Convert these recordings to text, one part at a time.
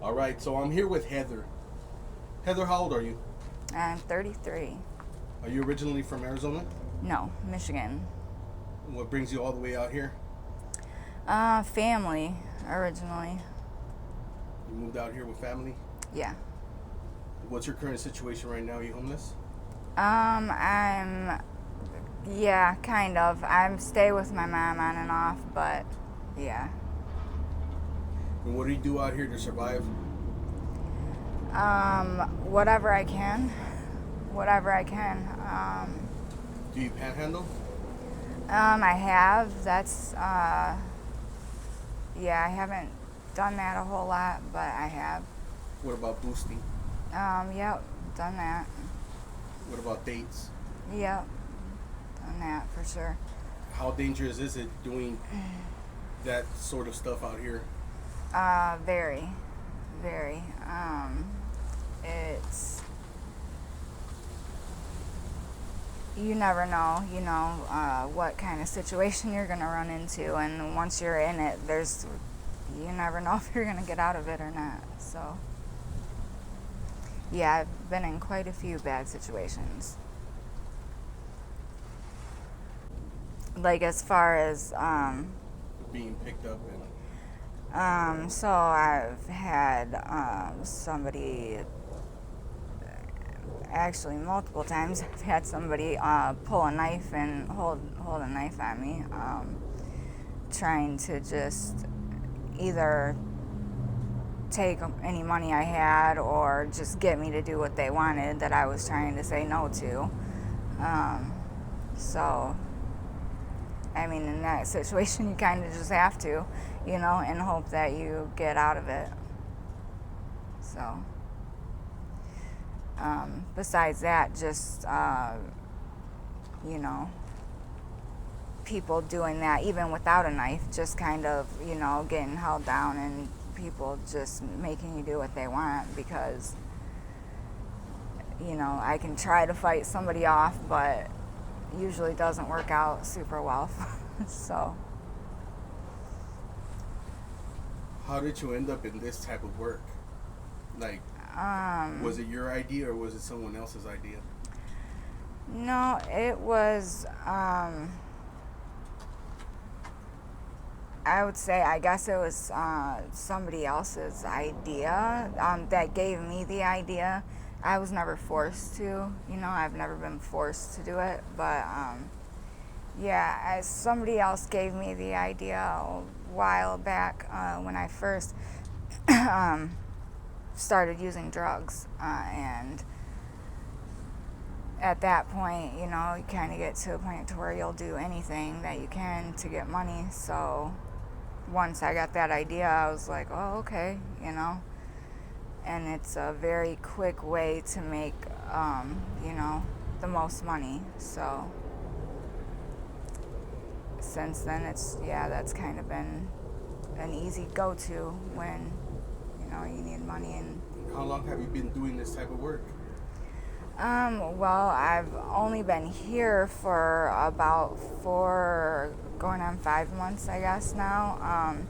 All right, so I'm here with Heather. Heather, how old are you? I'm 33. Are you originally from Arizona? No, Michigan. What brings you all the way out here? Family, originally. You moved out here with family? Yeah. What's your current situation right now? Are you homeless? Yeah, kind of. I'm stay with my mom on and off, but yeah. And what do you do out here to survive? Whatever I can. Whatever I can. Do you panhandle? I have. Yeah, I haven't done that a whole lot, but I have. What about boosting? Yep, done that. What about dates? Yep, done that for sure. How dangerous is it doing that sort of stuff out here? Very, very. It's, you never know, what kind of situation you're going to run into. And once you're in it, you never know if you're going to get out of it or not. So, yeah, I've been in quite a few bad situations. Like, as far as, Being picked up and so I've had somebody, actually multiple times, I've had somebody pull a knife and hold a knife at me, trying to just either take any money I had or just get me to do what they wanted that I was trying to say no to. So, I mean, in that situation, you kind of just have to, and hope that you get out of it. So, besides that, just, people doing that even without a knife, just kind of, getting held down and people just making you do what they want because, I can try to fight somebody off, but usually doesn't work out super well. So, how did you end up in this type of work? Like, was it your idea or was it someone else's idea? no, it was, I would say, I guess it was somebody else's idea that gave me the idea. I was never forced to, I've never been forced to do it, but yeah, as somebody else gave me the idea a while back when I first started using drugs, and at that point, you kind of get to a point to where you'll do anything that you can to get money. So once I got that idea, I was like, oh, okay, and it's a very quick way to make, the most money. So since then, that's kind of been an easy go-to when, you need money. And How long have you been doing this type of work? well, I've only been here for about going on 5 months, I guess now.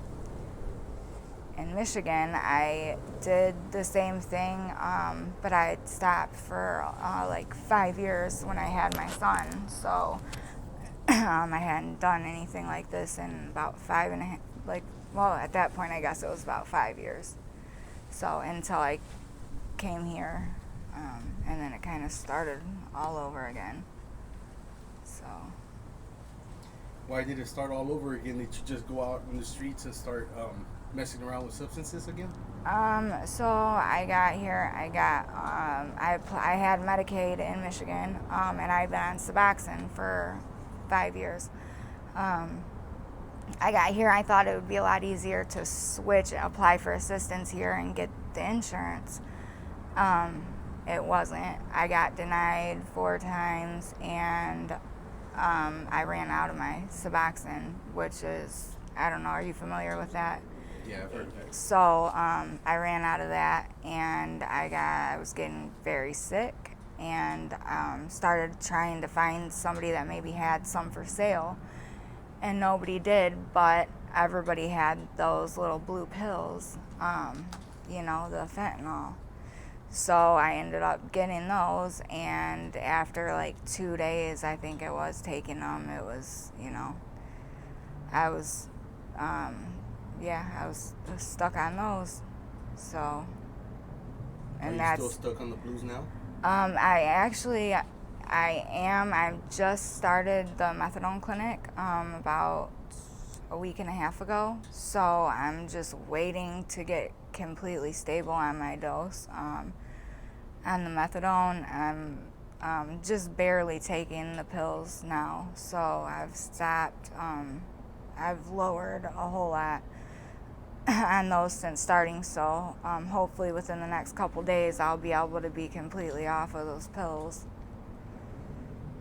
In Michigan, I did the same thing, but I had stopped for like 5 years when I had my son. So I hadn't done anything like this in about 5.5, at that point, I guess it was about 5 years. So until I came here, and then it kind of started all over again. So. Why did it start all over again? Did you just go out in the streets and start messing around with substances again? So I got here. I had Medicaid in Michigan, and I've been on Suboxone for 5 years. I got here. I thought it would be a lot easier to apply for assistance here, and get the insurance. It wasn't. I got denied 4 times, and I ran out of my Suboxone, which is, I don't know, are you familiar with that? Yeah, I've heard of that. So I ran out of that, and I was getting very sick, and started trying to find somebody that maybe had some for sale, and nobody did, but everybody had those little blue pills. the fentanyl. So I ended up getting those, and after like 2 days, I think it was, taking them, it was, I was, I was stuck on those. So, and Are you still stuck on the blues now? I am. I just started the methadone clinic about a week and a half ago. So I'm just waiting to get completely stable on my dose. On the methadone, I'm just barely taking the pills now. So I've stopped. I've lowered a whole lot on those since starting. So hopefully within the next couple days, I'll be able to be completely off of those pills.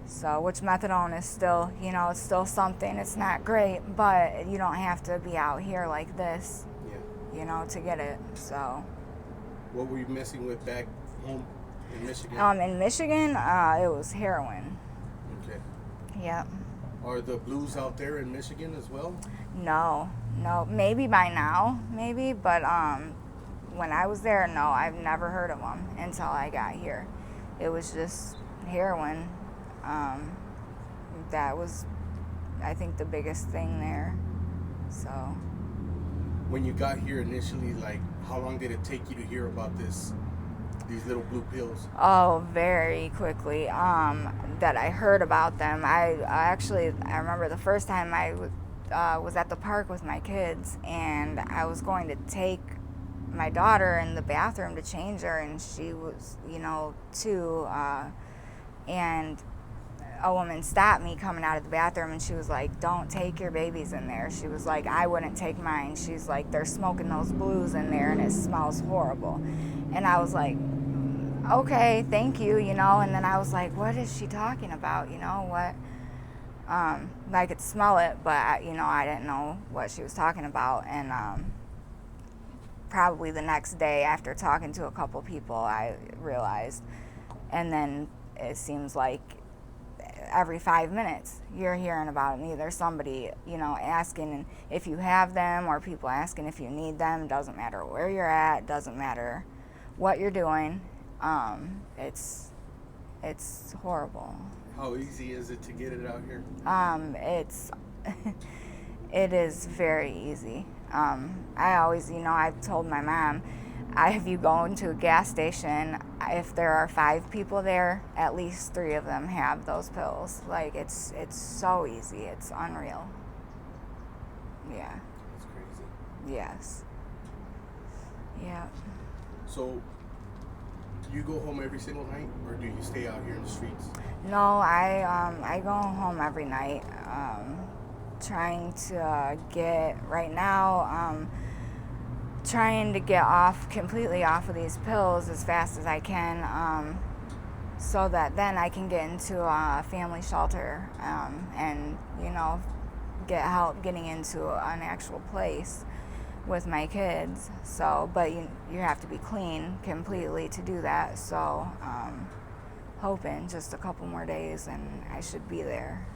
So, which methadone is still, it's still something. It's not great, but you don't have to be out here like this, to get it. So, what were you messing with back home in Michigan? In Michigan, it was heroin. Okay. Yep. Are the blues out there in Michigan as well? No. Maybe by now, but when I was there, no, I've never heard of them until I got here. It was just heroin. That was, I think, the biggest thing there. So, when you got here initially, like, how long did it take you to hear about these little blue pills? Oh, very quickly. That I heard about them. I remember the first time I was at the park with my kids, and I was going to take my daughter in the bathroom to change her, and she was, 2, and a woman stopped me coming out of the bathroom, and she was like, "Don't take your babies in there." She was like, "I wouldn't take mine." She's like, "They're smoking those blues in there, and it smells horrible." And I was like, "Okay, thank you," and then I was like, what is she talking about? What? I could smell it, but I didn't know what she was talking about. And probably the next day, after talking to a couple people, I realized. And then it seems like every 5 minutes you're hearing about it. Either somebody, asking if you have them, or people asking if you need them. Doesn't matter where you're at, doesn't matter what you're doing. It's horrible. How easy is it to get it out here? It is very easy. I always, I've told my mom, if you go into a gas station, if there are 5 people there, at least 3 of them have those pills. Like, it's so easy. It's unreal. Yeah. That's crazy. Yes. Yeah. So, do you go home every single night, or do you stay out here in the streets? No, I go home every night. Trying to get, right now, trying to get completely off of these pills as fast as I can, so that then I can get into a family shelter, and get help getting into an actual place with my kids. So, but you have to be clean completely to do that. So, hoping just a couple more days and I should be there.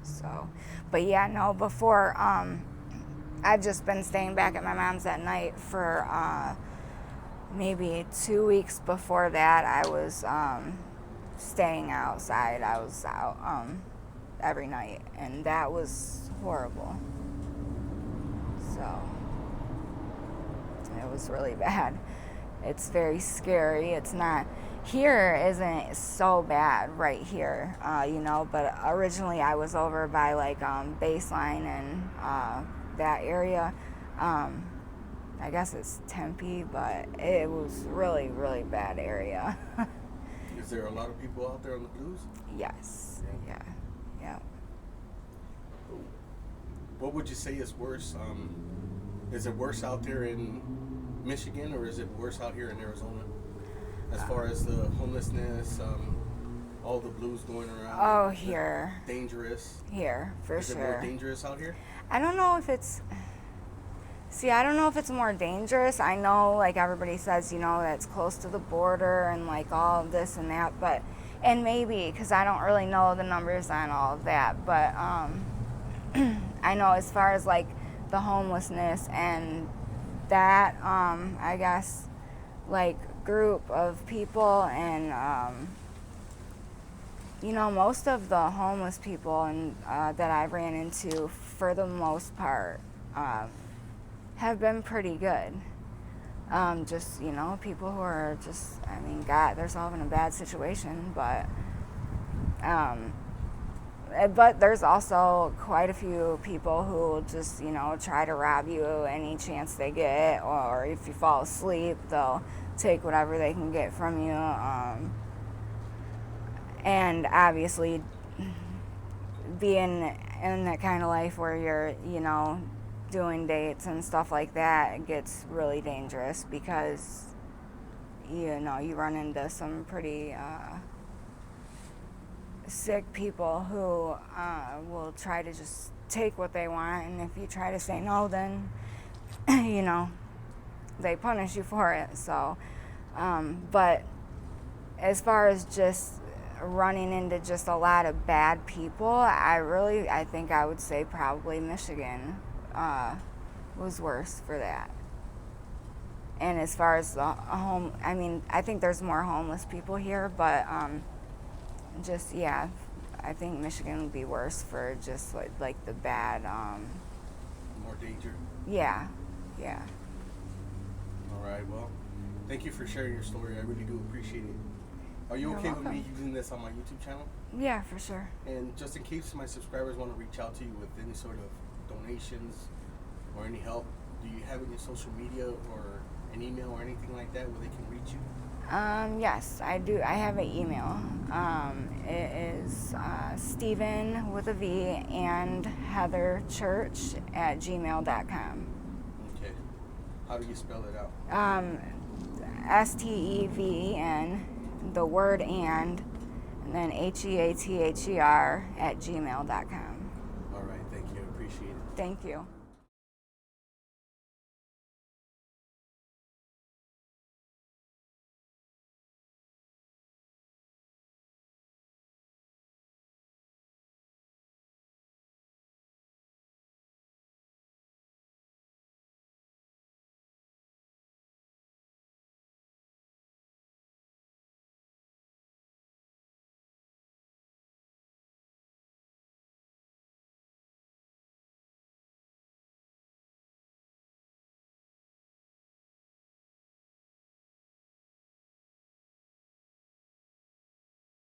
So, but yeah, no, before, I've just been staying back at my mom's at night for maybe 2 weeks. Before that, I was staying outside. I was out every night, and that was horrible. So it was really bad. It's very scary. It's not, here isn't so bad right here, but originally I was over by like Baseline and that area. I guess it's Tempe, but it was really, really bad area. Is there a lot of people out there on the blues? Yes. Yeah. What would you say is worse? Is it worse out there in Michigan, or is it worse out here in Arizona? As far as the homelessness, all the blues going around. Oh, here. Dangerous. Here, for Is sure. Is it more dangerous out here? I don't know if it's more dangerous. I know, like, everybody says, that it's close to the border and, like, all of this and that, and maybe, because I don't really know the numbers on all of that, but I know as far as, like, the homelessness and that, I guess, like, group of people, and most of the homeless people that I ran into, for the most part, have been pretty good. Just, people who are just, God, they're solving a bad situation, but there's also quite a few people who just, try to rob you any chance they get, or if you fall asleep, they'll take whatever they can get from you. And obviously, being in that kind of life where you're, doing dates and stuff like that, it gets really dangerous because, you run into some pretty sick people who will try to just take what they want, and if you try to say no, then, they punish you for it. So, but as far as just running into just a lot of bad people, I think I would say probably Michigan was worse for that. And as far as the I think there's more homeless people here, but I think Michigan would be worse for just like the bad. More danger. Yeah. All right. Well, thank you for sharing your story. I really do appreciate it. Are you okay with me using this on my YouTube channel? Yeah, for sure. And just in case my subscribers want to reach out to you with any sort of donations or any help, do you have any social media or an email or anything like that where they can reach you? Yes, I do. I have an email. It is Stephen with a V and Heather Church at gmail.com. Okay. How do you spell it out? STEVEN, the word and then HEATHER at gmail.com. All right. Thank you. I appreciate it. Thank you.